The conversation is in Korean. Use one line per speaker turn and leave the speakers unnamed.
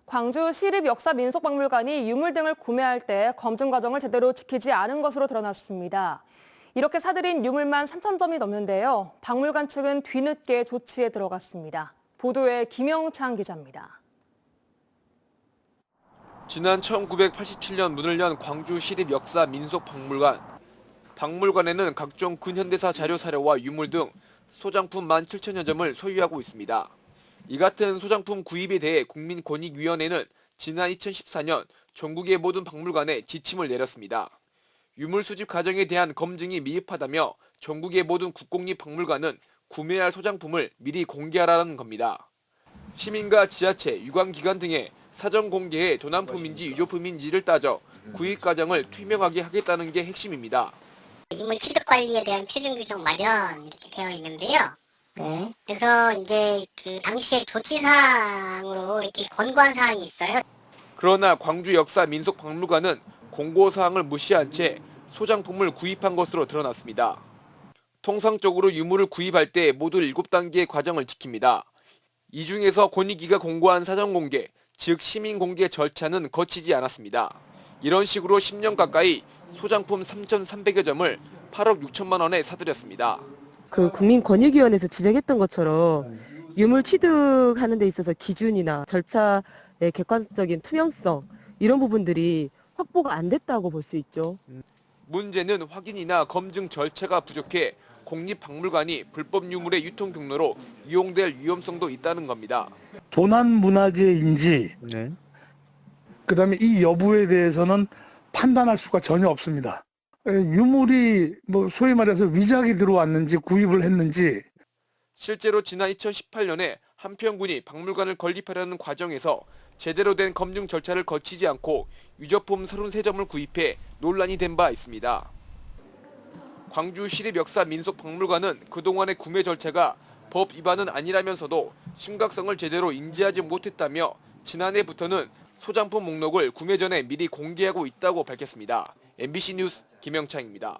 광주 시립역사민속박물관이 유물 등을 구매할 때 검증 과정을 제대로 지키지 않은 것으로 드러났습니다. 이렇게 사들인 유물만 3,000점이 넘는데요. 박물관 측은 뒤늦게 조치에 들어갔습니다. 보도에 김영창 기자입니다.
지난 1987년 문을 연 광주 시립역사민속박물관. 박물관에는 각종 근현대사 자료 사료와 유물 등 소장품 17,000여 점을 소유하고 있습니다. 이 같은 소장품 구입에 대해 국민권익위원회는 지난 2014년 전국의 모든 박물관에 지침을 내렸습니다. 유물 수집 과정에 대한 검증이 미흡하다며 전국의 모든 국공립박물관은 구매할 소장품을 미리 공개하라는 겁니다. 시민과 지자체, 유관기관 등의 사전 공개해 도난품인지 유조품인지를 따져 구입 과정을 투명하게 하겠다는 게 핵심입니다.
유물 취득 관리에 대한 표준 규정 마련 이렇게 되어 있는데요. 네. 그래서 이제 그 당시에 조치사항으로 이렇게 권고한 사항이 있어요.
그러나 광주 역사민속박물관은 공고사항을 무시한 채 소장품을 구입한 것으로 드러났습니다. 통상적으로 유물을 구입할 때 모두 7단계의 과정을 지킵니다. 이 중에서 권익위가 공고한 사전공개, 즉 시민공개 절차는 거치지 않았습니다. 이런 식으로 10년 가까이 소장품 3,300여 점을 8억 6천만 원에 사들였습니다.
국민권익위원회에서 지적했던 것처럼 유물 취득하는 데 있어서 기준이나 절차의 객관적인 투명성 이런 부분들이 확보가 안 됐다고 볼 수 있죠.
문제는 확인이나 검증 절차가 부족해 공립박물관이 불법 유물의 유통 경로로 이용될 위험성도 있다는 겁니다.
도난 문화재인지 그다음에 이 여부에 대해서는 판단할 수가 전혀 없습니다. 유물이 소위 말해서 위작이 들어왔는지 구입을 했는지.
실제로 지난 2018년에 한평군이 박물관을 건립하려는 과정에서 제대로 된 검증 절차를 거치지 않고 유조품 33점을 구입해 논란이 된 바 있습니다. 광주 시립역사민속박물관은 그동안의 구매 절차가 법 위반은 아니라면서도 심각성을 제대로 인지하지 못했다며 지난해부터는 소장품 목록을 구매 전에 미리 공개하고 있다고 밝혔습니다. MBC 뉴스 김영창입니다.